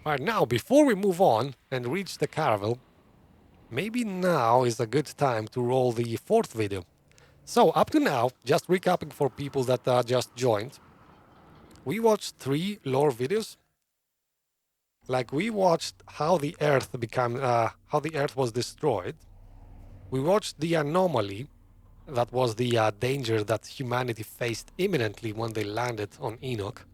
Alright, now, before we move on and reach the Caravel, maybe now is a good time to roll the fourth video. So, up to now, just recapping for people that just joined, we watched 3 lore videos. Like, we watched how the Earth how the Earth was destroyed. We watched the anomaly, that was the danger that humanity faced imminently when they landed on Enoch.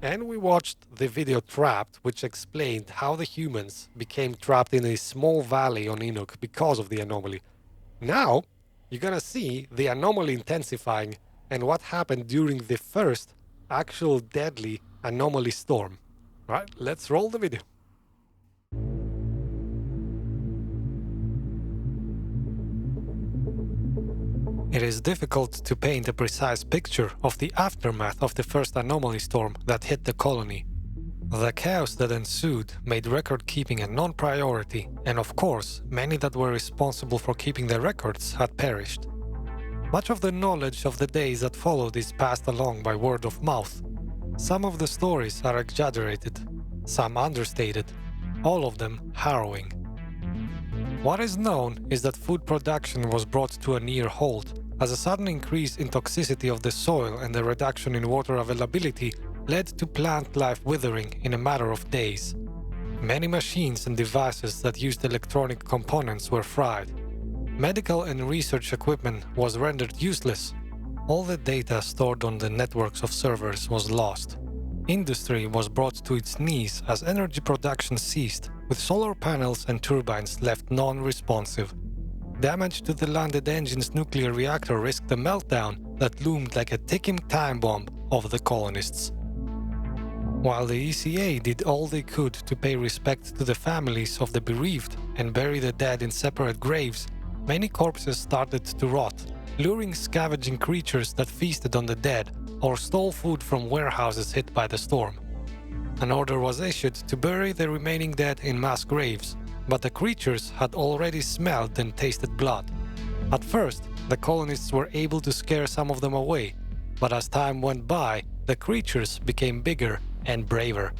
And we watched the video Trapped, which explained how the humans became trapped in a small valley on Enoch because of the anomaly. Now, you're gonna see the anomaly intensifying and what happened during the first actual deadly anomaly storm. Alright, let's roll the video. It is difficult to paint a precise picture of the aftermath of the first anomaly storm that hit the colony. The chaos that ensued made record-keeping a non-priority, and of course, many that were responsible for keeping the records had perished. Much of the knowledge of the days that followed is passed along by word of mouth. Some of the stories are exaggerated, some understated, all of them harrowing. What is known is that food production was brought to a near halt, as a sudden increase in toxicity of the soil and a reduction in water availability led to plant life withering in a matter of days. Many machines and devices that used electronic components were fried. Medical and research equipment was rendered useless. All the data stored on the networks of servers was lost. Industry was brought to its knees as energy production ceased, with solar panels and turbines left non-responsive. Damage to the landed engine's nuclear reactor risked a meltdown that loomed like a ticking time bomb of the colonists. While the ECA did all they could to pay respect to the families of the bereaved and bury the dead in separate graves, many corpses started to rot, luring scavenging creatures that feasted on the dead or stole food from warehouses hit by the storm. An order was issued to bury the remaining dead in mass graves, but the creatures had already smelled and tasted blood. At first, the colonists were able to scare some of them away, but as time went by, the creatures became bigger and braver.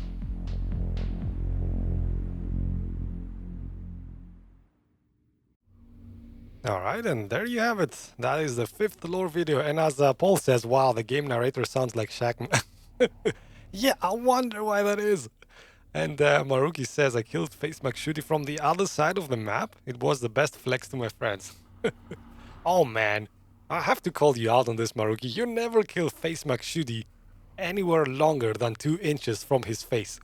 Alright, and there you have it. That is the 5th lore video, and as Paul says, wow, the game narrator sounds like Shaman. Yeah, I wonder why that is. And Maruki says, I killed Face McShooty from the other side of the map. It was the best flex to my friends. Oh man, I have to call you out on this, Maruki. You never kill Face McShooty anywhere longer than 2 inches from his face.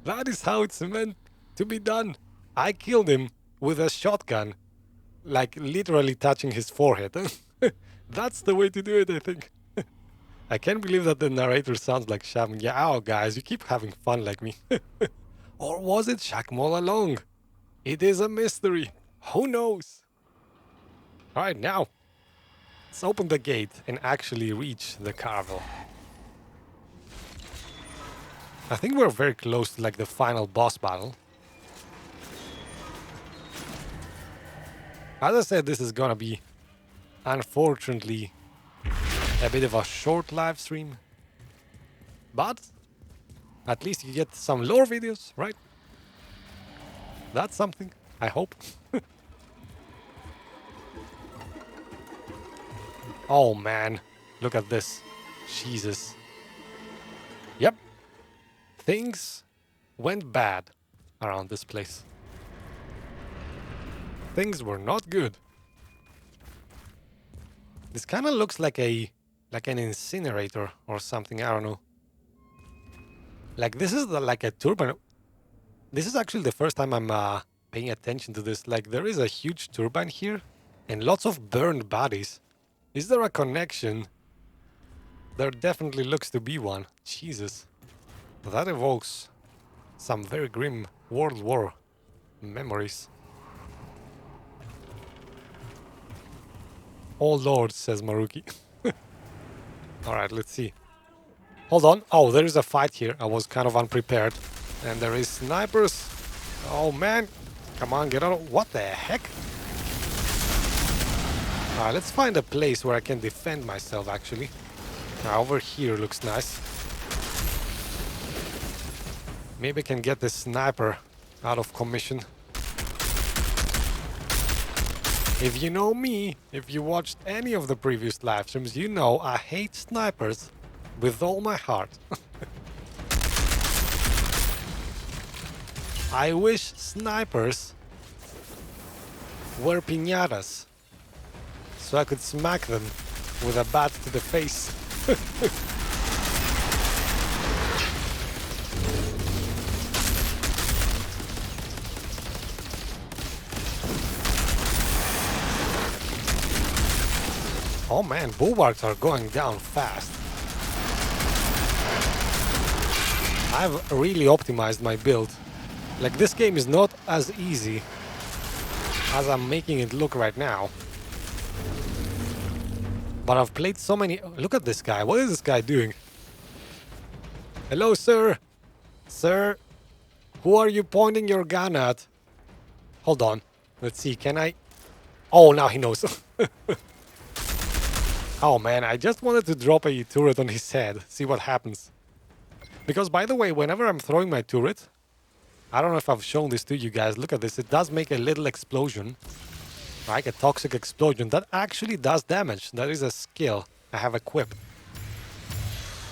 That is how it's meant to be done. I killed him with a shotgun, like literally touching his forehead. That's the way to do it, I think. I can't believe that the narrator sounds like Shaman. Yeah, oh guys, you keep having fun like me. Or was it Shaman all along? It is a mystery. Who knows? Alright, now, let's open the gate and actually reach the Caravel. I think we're very close to like the final boss battle. As I said, this is gonna be, unfortunately, a bit of a short live stream. But at least you get some lore videos, right? That's something, I hope. Oh man, look at this. Jesus. Yep. Things went bad around this place. Things were not good. This kind of looks like an incinerator or something, I don't know. Like this is like a turbine. This is actually the first time I'm paying attention to this. Like there is a huge turbine here and lots of burned bodies. Is there a connection? There definitely looks to be one. Jesus. That evokes some very grim World War memories. Oh lord, says Maruki. Alright, let's see. Hold on. Oh, there is a fight here. I was kind of unprepared. And there is snipers. Oh man. Come on, get out. What the heck? Alright, let's find a place where I can defend myself, actually. Over here looks nice. Maybe I can get this sniper out of commission. If you know me, if you watched any of the previous live streams, you know I hate snipers with all my heart. I wish snipers were piñatas, so I could smack them with a bat to the face. Oh man, bulwarks are going down fast. I've really optimized my build. Like, this game is not as easy as I'm making it look right now. But I've played so many... Look at this guy. What is this guy doing? Hello, sir. Sir, who are you pointing your gun at? Hold on. Let's see, can I... Oh, now he knows. Oh man, I just wanted to drop a turret on his head. See what happens. Because, by the way, whenever I'm throwing my turret... I don't know if I've shown this to you guys. Look at this. It does make a little explosion. Like a toxic explosion. That actually does damage. That is a skill I have equipped.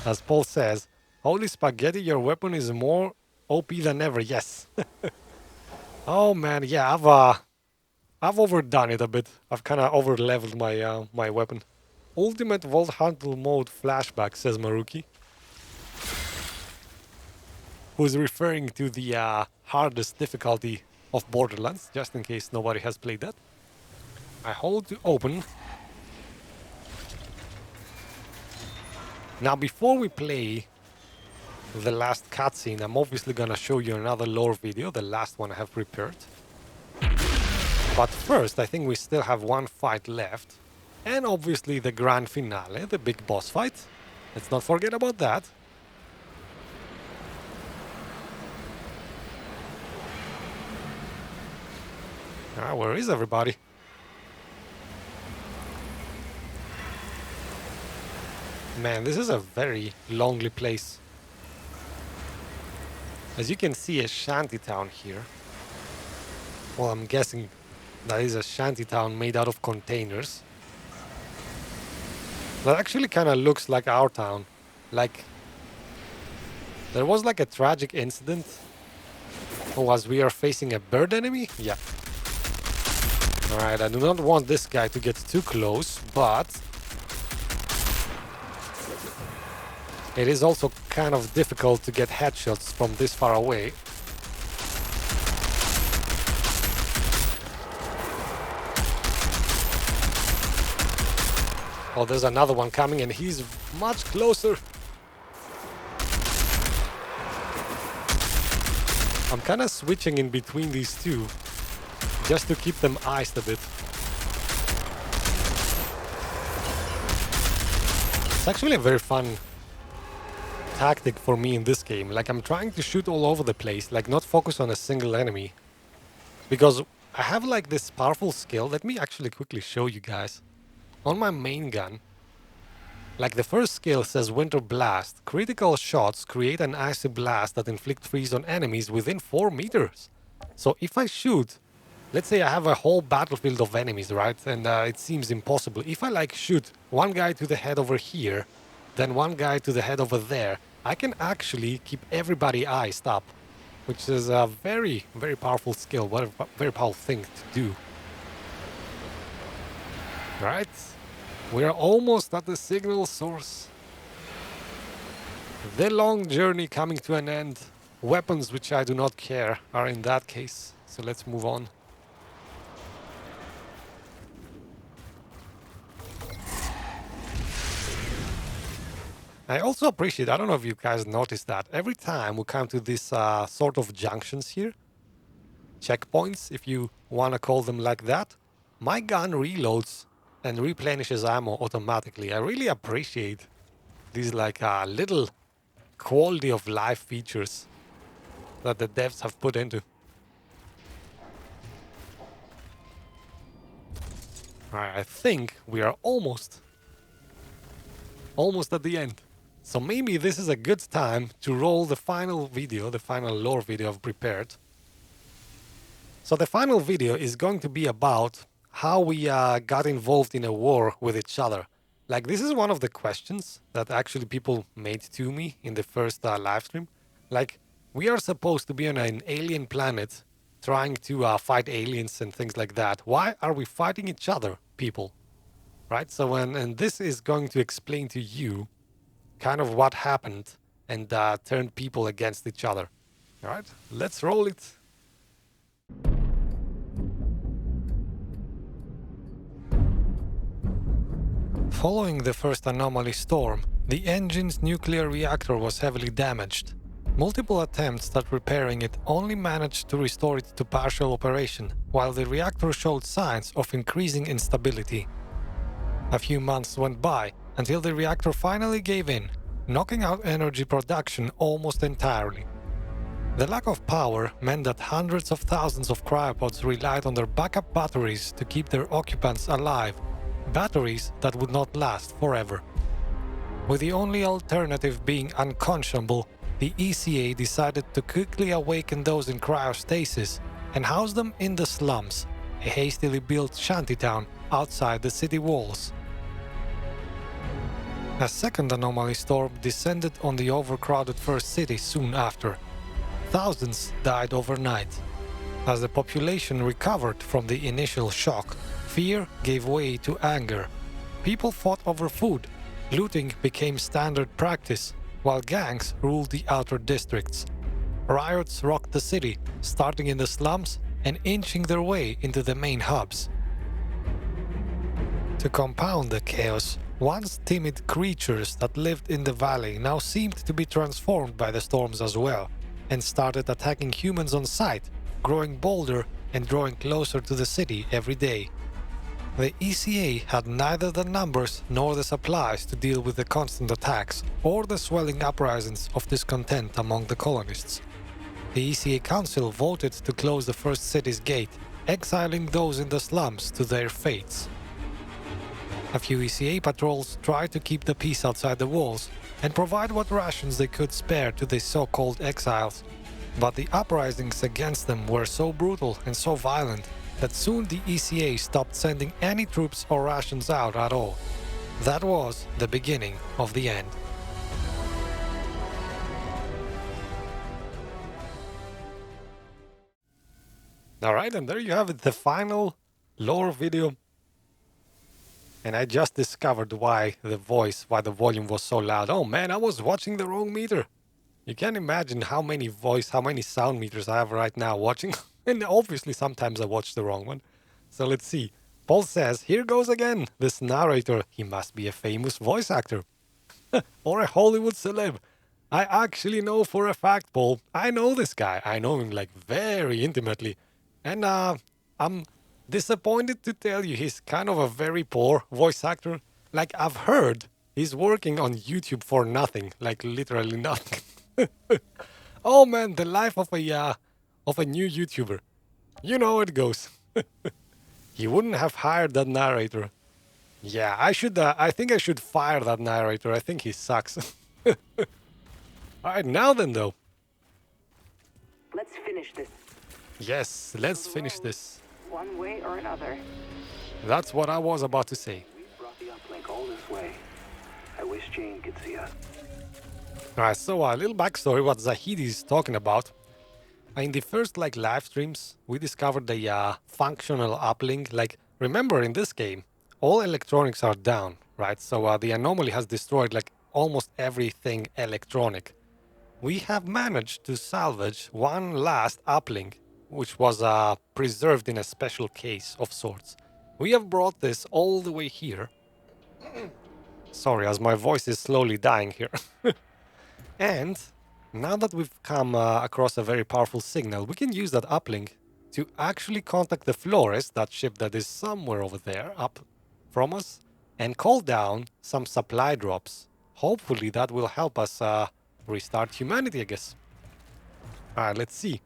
As Paul says, holy spaghetti, your weapon is more OP than ever. Yes. Oh man, yeah, I've overdone it a bit. I've kind of over-leveled my my weapon. Ultimate Vault Hunter mode flashback, says Maruki. Who's referring to the hardest difficulty of Borderlands, just in case nobody has played that. I hold to open. Now, before we play the last cutscene, I'm obviously gonna show you another lore video, the last one I have prepared. But first, I think we still have one fight left. And obviously the grand finale, the big boss fight. Let's not forget about that. Ah, where is everybody? Man, this is a very lonely place. As you can see, a shantytown here. Well, I'm guessing that is a shantytown made out of containers. That actually kind of looks like our town. Like, there was like a tragic incident. Oh, as we are facing a bird enemy? Yeah. Alright, I do not want this guy to get too close, but it is also kind of difficult to get headshots from this far away. Oh, there's another one coming and he's much closer. I'm kind of switching in between these two, just to keep them iced a bit. It's actually a very fun tactic for me in this game. Like, I'm trying to shoot all over the place, like not focus on a single enemy. Because I have like this powerful skill. Let me actually quickly show you guys. On my main gun, like the first skill says Winter Blast. Critical shots create an icy blast that inflict freeze on enemies within 4 meters. So if I shoot, let's say I have a whole battlefield of enemies, right? And it seems impossible. If I like shoot one guy to the head over here, then one guy to the head over there, I can actually keep everybody iced up, which is a very, very powerful skill. What a very powerful thing to do. Right? We're almost at the signal source. The long journey coming to an end. Weapons which I do not care are in that case. So let's move on. I also appreciate, I don't know if you guys noticed that, every time we come to these sort of junctions here, checkpoints, if you want to call them like that, my gun reloads and replenishes ammo automatically. I really appreciate these like little quality of life features that the devs have put into. Alright, I think we are almost at the end. So maybe this is a good time to roll the final video, the final lore video I've prepared. So the final video is going to be about how we got involved in a war with each other. Like, this is one of the questions that actually people made to me in the first live stream. Like, we are supposed to be on an alien planet trying to fight aliens and things like that. Why are we fighting each other, people? Right? So, and this is going to explain to you kind of what happened and turned people against each other. All right, let's roll it. Following the first anomaly storm, the engine's nuclear reactor was heavily damaged. Multiple attempts at repairing it only managed to restore it to partial operation, while the reactor showed signs of increasing instability. A few months went by until the reactor finally gave in, knocking out energy production almost entirely. The lack of power meant that hundreds of thousands of cryopods relied on their backup batteries to keep their occupants alive, batteries that would not last forever. With the only alternative being unconscionable, the ECA decided to quickly awaken those in cryostasis and house them in the slums, a hastily built shantytown outside the city walls. A second anomaly storm descended on the overcrowded first city soon after. Thousands died overnight. As the population recovered from the initial shock, fear gave way to anger. People fought over food, looting became standard practice, while gangs ruled the outer districts. Riots rocked the city, starting in the slums and inching their way into the main hubs. To compound the chaos, once timid creatures that lived in the valley now seemed to be transformed by the storms as well, and started attacking humans on sight, growing bolder and drawing closer to the city every day. The ECA had neither the numbers nor the supplies to deal with the constant attacks or the swelling uprisings of discontent among the colonists. The ECA Council voted to close the first city's gate, exiling those in the slums to their fates. A few ECA patrols tried to keep the peace outside the walls and provide what rations they could spare to the so-called exiles, but the uprisings against them were so brutal and so violent that soon the ECA stopped sending any troops or rations out at all. That was the beginning of the end. Alright, and there you have it, the final lore video. And I just discovered why the volume was so loud. Oh man, I was watching the wrong meter. You can't imagine how many sound meters I have right now watching. And obviously sometimes I watch the wrong one. So let's see. Paul says, here goes again. This narrator, he must be a famous voice actor. Or a Hollywood celeb. I actually know for a fact, Paul. I know this guy. I know him like very intimately. And I'm disappointed to tell you he's kind of a very poor voice actor. Like, I've heard he's working on YouTube for nothing. Like, literally nothing. Oh man, the life of a new YouTuber. You know how it goes. He wouldn't have hired that narrator. Yeah, I think I should fire that narrator. I think he sucks. Alright, now then though. Let's finish this. Yes, let's finish this. One way or another. That's what I was about to say. We brought the uplink all this way. I wish Jane could see us. Alright, so a little backstory what Zahedi is talking about. In the first live streams, we discovered the functional uplink. Like, remember in this game, all electronics are down, right? So the anomaly has destroyed like almost everything electronic. We have managed to salvage one last uplink, which was preserved in a special case of sorts. We have brought this all the way here. Sorry, as my voice is slowly dying here. And now that we've come across a very powerful signal, we can use that uplink to actually contact the Flores, that ship that is somewhere over there, up from us, and call down some supply drops. Hopefully that will help us restart humanity, I guess. Alright, let's see.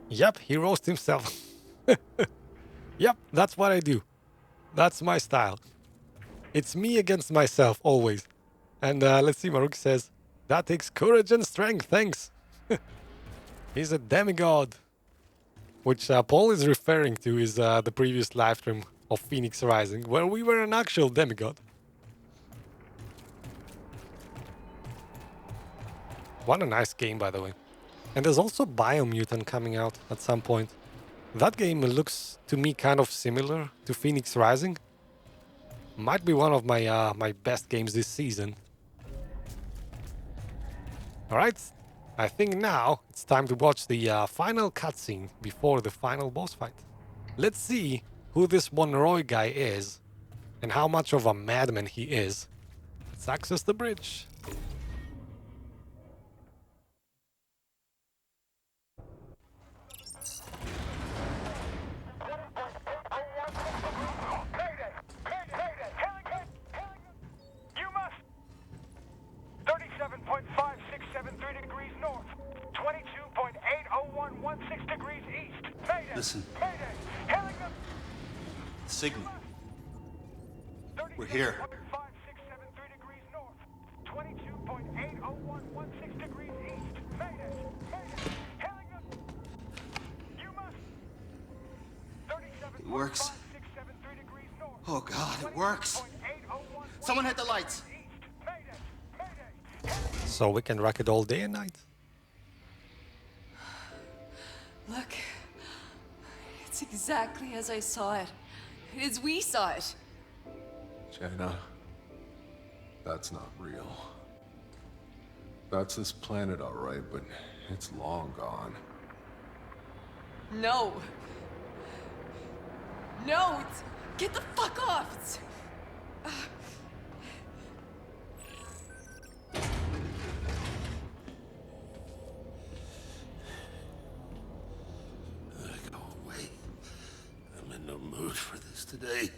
Yep, he roasted himself. Yep, that's what I do. That's my style. It's me against myself, always. And let's see, Maruk says, that takes courage and strength, thanks. He's a demigod. Which Paul is referring to is the previous live stream of Phoenix Rising, where we were an actual demigod. What a nice game, by the way. And there's also Biomutant coming out at some point. That game looks to me kind of similar to Phoenix Rising. Might be one of my my best games this season. Alright, I think now it's time to watch the final cutscene before the final boss fight. Let's see who this Monroe guy is and how much of a madman he is. Let's access the bridge. Listen. Signal. We're here. 22.80116 degrees east. Mayday. It works. Oh God, it works. Someone hit the lights. So we can rock it all day and night. Look. It's exactly as I saw it. As we saw it. Channa, that's not real. That's this planet, all right, but it's long gone. No. No, it's... Get the fuck off! It's... Go away. I'm in no mood for this today.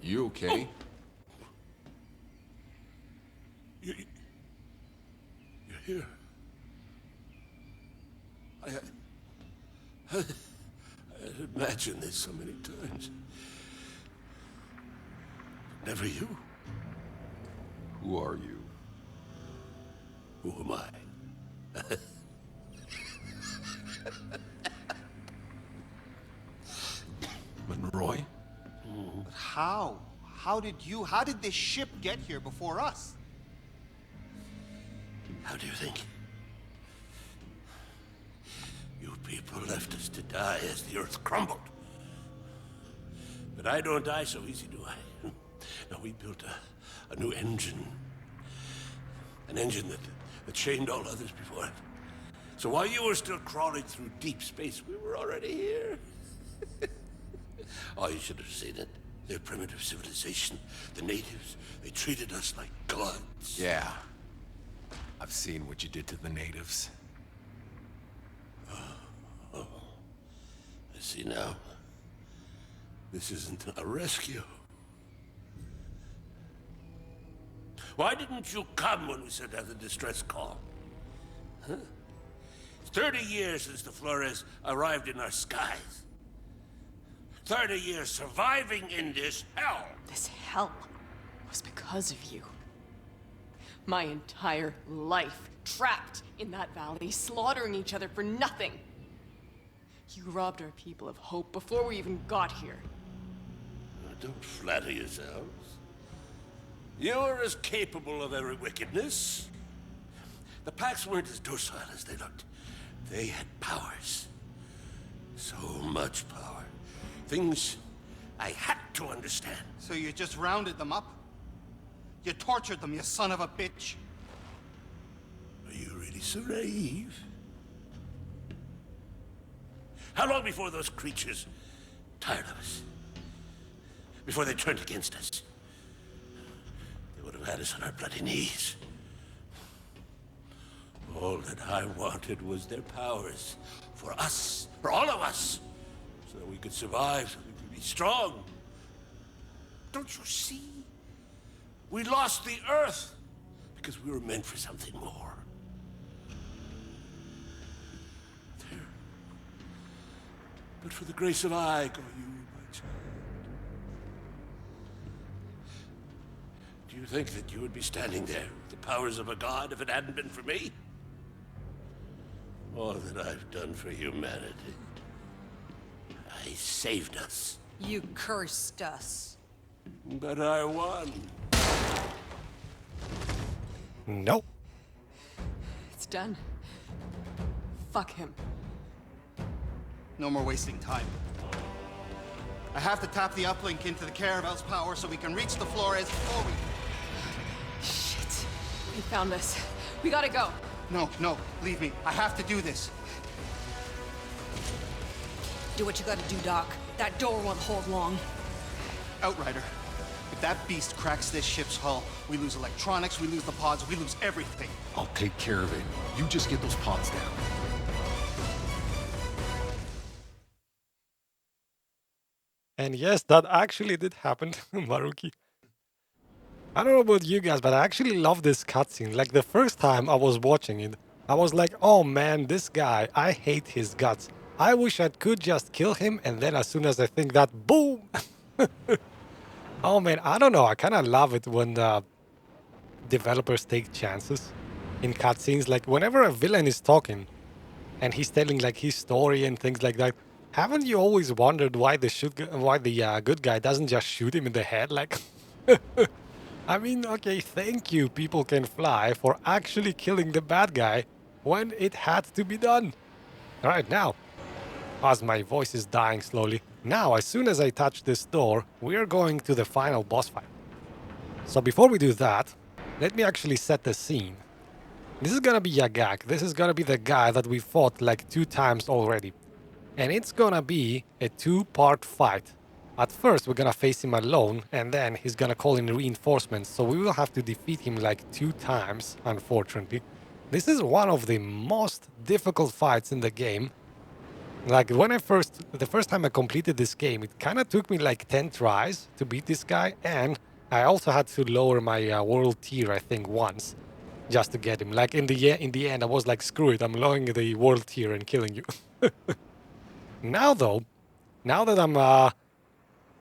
You okay? You're here. I had imagined this so many times. Never you. Who are you? Who am I? Monroe? But how? How did this ship get here before us? How do you think? You people left us to die as the Earth crumbled. But I don't die so easy, do I? No, we built a new engine. An engine that shamed all others before it. So while you were still crawling through deep space, we were already here. Oh, you should have seen it. Their primitive civilization, the natives, they treated us like gods. Yeah. I've seen what you did to the natives. I see now. This isn't a rescue. Why didn't you come when we sent out the distress call? Huh? It's 30 years since the Flores arrived in our skies. 30 years surviving in this hell. This hell was because of you. My entire life trapped in that valley, slaughtering each other for nothing. You robbed our people of hope before we even got here. Don't flatter yourselves. You were as capable of every wickedness. The Pax weren't as docile as they looked. They had powers. So much power. Things I had to understand. So you just rounded them up? You tortured them, you son of a bitch. Are you really so naive? How long before those creatures tired of us? Before they turned against us? They would have had us on our bloody knees. All that I wanted was their powers. For us. For all of us. So that we could survive, so we could be strong. Don't you see? We lost the Earth because we were meant for something more. There. But for the grace of Igo, you, my child. Do you think that you would be standing there with the powers of a god if it hadn't been for me? All that I've done for humanity. I saved us. You cursed us. But I won. Nope. It's done. Fuck him. No more wasting time. I have to tap the uplink into the Caravel's power so we can reach the Flores before we... Shit. We found this. We gotta go. No, leave me. I have to do this. Do what you gotta do, Doc. That door won't hold long. Outrider, if that beast cracks this ship's hull, we lose electronics, we lose the pods, we lose everything. I'll take care of it. You just get those pods down. And yes, that actually did happen, Maruki. I don't know about you guys, but I actually love this cutscene. Like, the first time I was watching it, I was like, oh man, this guy, I hate his guts. I wish I could just kill him, and then as soon as I think that, boom! Oh man, I don't know, I kind of love it when the developers take chances in cutscenes. Like, whenever a villain is talking, and he's telling like his story and things like that, haven't you always wondered why the good guy doesn't just shoot him in the head? Like, I mean, okay, thank you, People Can Fly, for actually killing the bad guy when it had to be done. Right now, as my voice is dying slowly, now, as soon as I touch this door, we're going to the final boss fight. So before we do that, let me actually set the scene. This is gonna be Yagak. This is gonna be the guy that we fought like 2 times already. And it's gonna be a 2-part fight. At first, we're gonna face him alone, and then he's gonna call in reinforcements, so we will have to defeat him like 2 times, unfortunately. This is one of the most difficult fights in the game. Like, the first time I completed this game, it kinda took me like 10 tries to beat this guy, and I also had to lower my world tier, I think, once, just to get him. Like, in the end, I was like, screw it, I'm lowering the world tier and killing you. Now though, now that I'm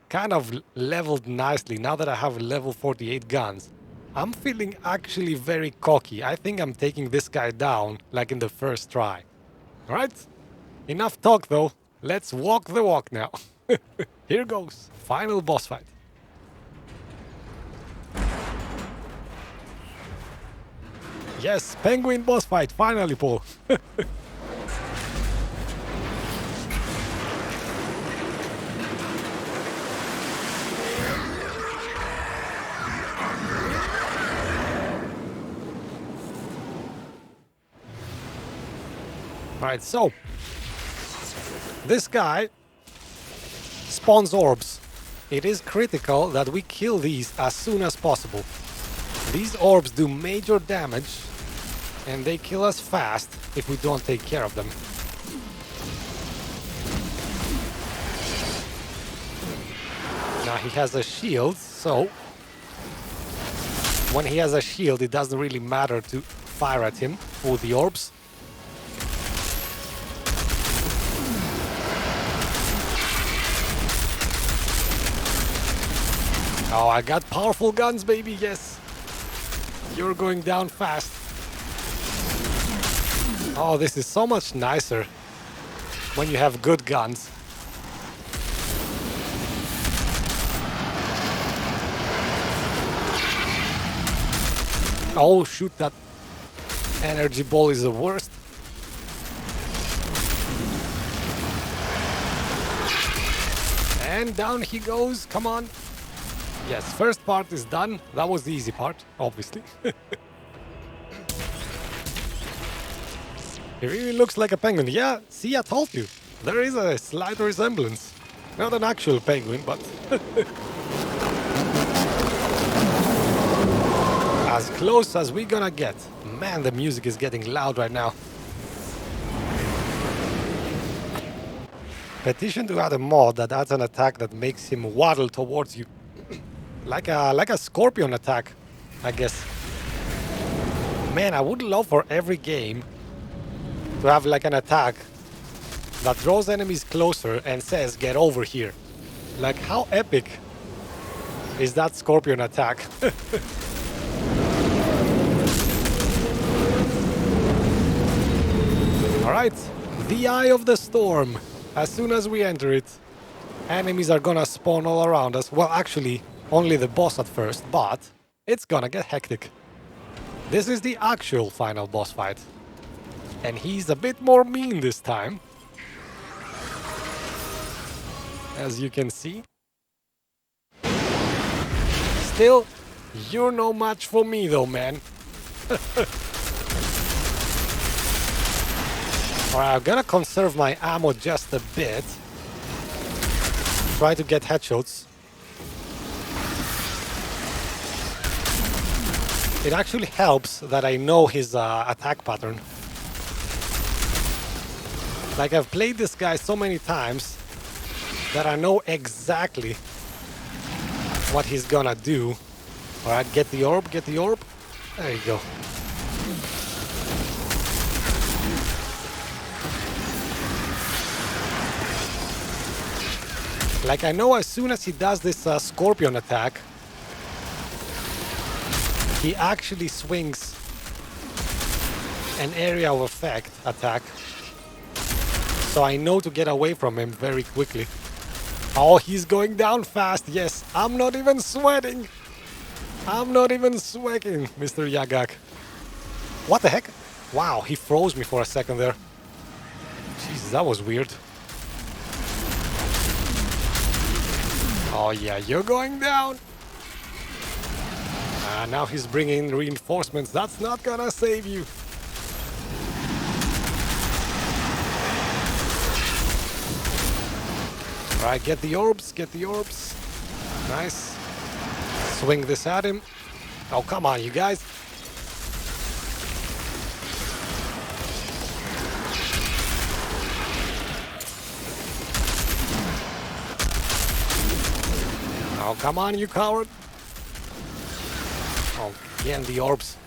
kind of leveled nicely, now that I have level 48 guns, I'm feeling actually very cocky. I think I'm taking this guy down like in the first try. Alright? Enough talk though. Let's walk the walk now. Here goes. Final boss fight. Yes, penguin boss fight. Finally, Paul. Alright, so this guy spawns orbs. It is critical that we kill these as soon as possible. These orbs do major damage and they kill us fast if we don't take care of them. Now he has a shield, so when he has a shield it doesn't really matter to fire at him with the orbs. Oh, I got powerful guns, baby, yes. You're going down fast. Oh, this is so much nicer when you have good guns. Oh, shoot, that energy ball is the worst. And down he goes, come on. Yes, first part is done. That was the easy part, obviously. He really looks like a penguin. Yeah, see, I told you. There is a slight resemblance. Not an actual penguin, but... as close as we're gonna get. Man, the music is getting loud right now. Petition to add a mod that adds an attack that makes him waddle towards you. Like a scorpion attack, I guess. Man, I would love for every game to have like an attack that draws enemies closer and says, get over here. Like, how epic is that scorpion attack? The Eye of the Storm. As soon as we enter it, enemies are gonna spawn all around us. Well, actually, only the boss at first, but it's gonna get hectic. This is the actual final boss fight. And he's a bit more mean this time. As you can see. Still, you're no match for me though, man. Alright, I'm gonna conserve my ammo just a bit. Try to get headshots. It actually helps that I know his attack pattern. Like, I've played this guy so many times that I know exactly what he's gonna do. Alright, get the orb, get the orb. There you go. Like, I know as soon as he does this scorpion attack, he actually swings an area of effect attack. So I know to get away from him very quickly. Oh, he's going down fast. Yes, I'm not even sweating. I'm not even sweating, Mr. Yagak. What the heck? Wow, he froze me for a second there. Jesus, that was weird. Oh yeah, you're going down. Now he's bringing reinforcements. That's not gonna save you. Alright, get the orbs, get the orbs. Nice. Swing this at him. Oh, come on, you guys. Oh, come on, you coward. Oh, again, the orbs.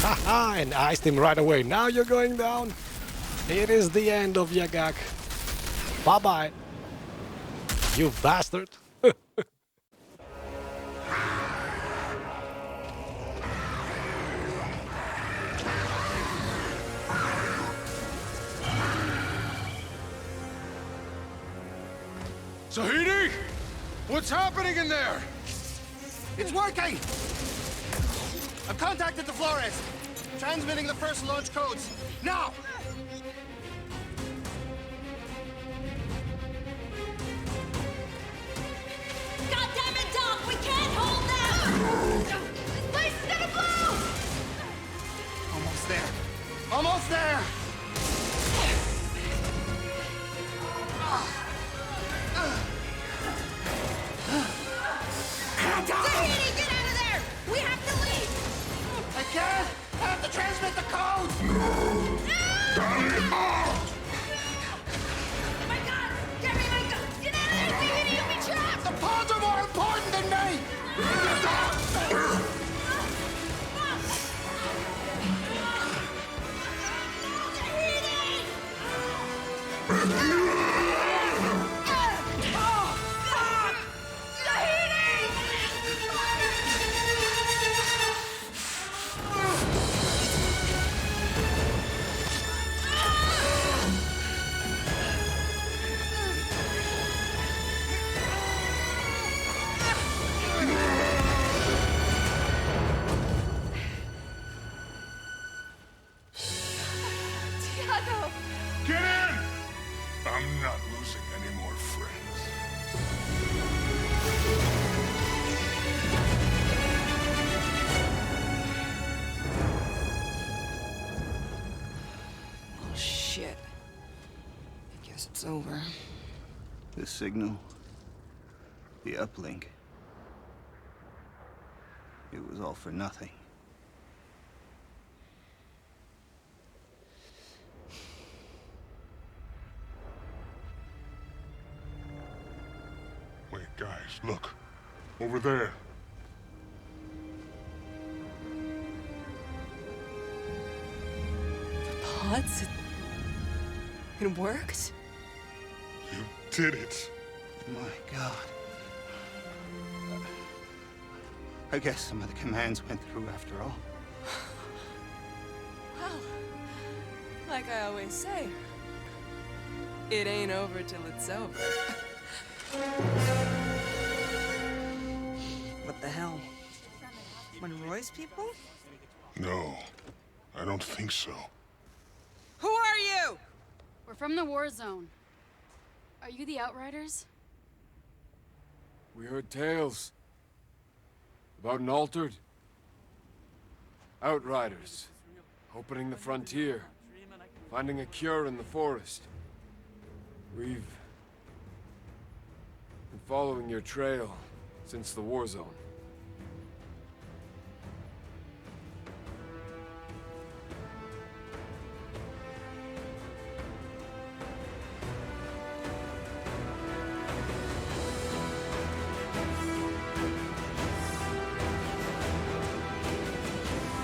Haha, and iced him right away. Now you're going down. It is the end of Yagak. Bye-bye. You bastard. Zahedi! What's happening in there? It's working! I've contacted the Flores. Transmitting the first launch codes. Now! God damn it, Doc! We can't hold them! Place is gonna blow! Almost there. Almost there! Zahedi, get out of there! We have to leave! I can't! I have to transmit the code! Oh my God! Get me my gun! Get out of there, Zahedi! You'll be trapped! The pods are more important than me! Tiago! Get in! I'm not losing any more friends. Oh, shit. I guess it's over. The signal. The uplink. It was all for nothing. Wait, guys, look. Over there. Pods? It worked? You did it. My God. I guess some of the commands went through after all. Like I always say, it ain't over till it's over. What the hell? Monroe's people? No, I don't think so. Who are you? We're from the war zone. Are you the Outriders? We heard tales about an altered Outriders opening the frontier, finding a cure in the forest. We've been following your trail since the war zone.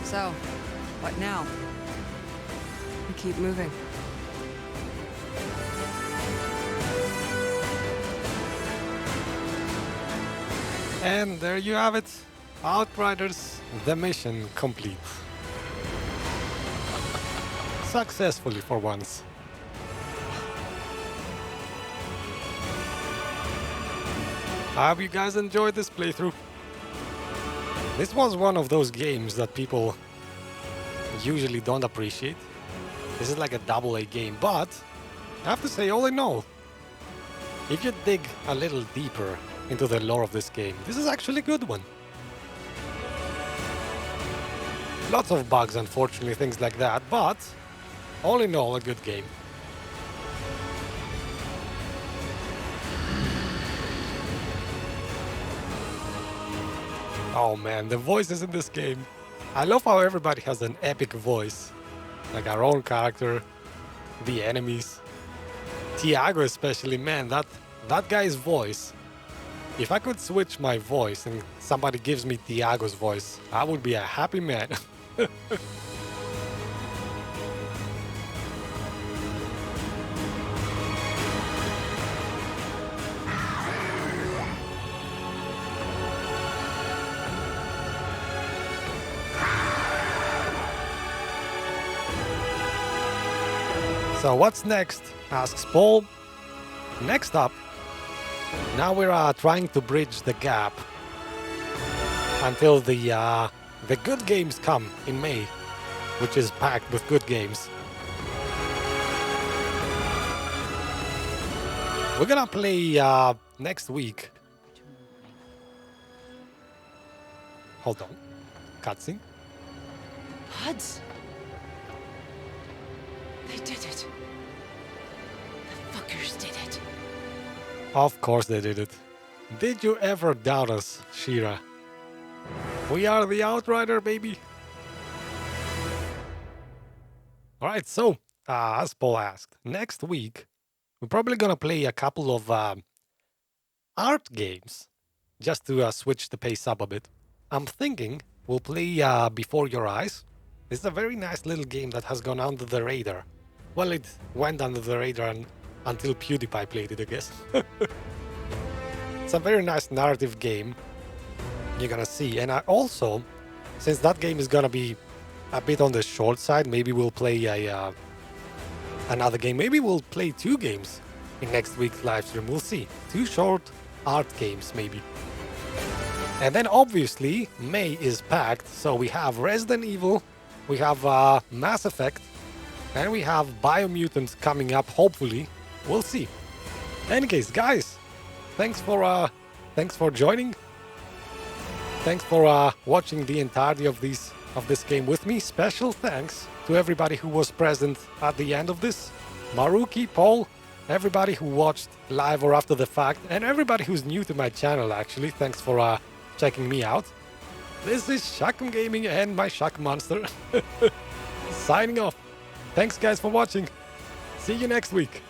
So, what now? We keep moving. And there you have it. Outriders, the mission complete. Successfully for once. I hope you guys enjoyed this playthrough. This was one of those games that people usually don't appreciate. This is like a AA game, but I have to say, all in all, if you dig a little deeper into the lore of this game, this is actually a good one. Lots of bugs, unfortunately, things like that, but all in all, a good game. Oh man, the voices in this game. I love how everybody has an epic voice. Like our own character, the enemies. Tiago especially, man, that guy's voice. If I could switch my voice and somebody gives me Tiago's voice, I would be a happy man. So what's next? Asks Paul. Next up, now we're trying to bridge the gap until the good games come in May, which is packed with good games. We're gonna play next week. Hold on. Cutscene. Huds. They did it. The fuckers did it. Of course they did it. Did you ever doubt us, Shira? We are the Outrider, baby. Alright, so, as Paul asked, next week, we're probably gonna play a couple of art games, just to switch the pace up a bit. I'm thinking we'll play Before Your Eyes. This is a very nice little game that has gone under the radar. Well, it went under the radar until PewDiePie played it, I guess. It's a very nice narrative game. You're gonna see. And I also, since that game is gonna be a bit on the short side, maybe we'll play another game. Maybe we'll play 2 games in next week's live stream. We'll see. 2 short art games, maybe. And then obviously, May is packed. So we have Resident Evil, we have Mass Effect, and we have Biomutant coming up, hopefully. We'll see. Anyways, guys, thanks for joining. Thanks for watching the entirety of this game with me. Special thanks to everybody who was present at the end of this. Maruki, Paul, everybody who watched live or after the fact, and everybody who's new to my channel, actually. Thanks for checking me out. This is Shakum Gaming and my Shack Monster. Signing off. Thanks guys for watching. See you next week.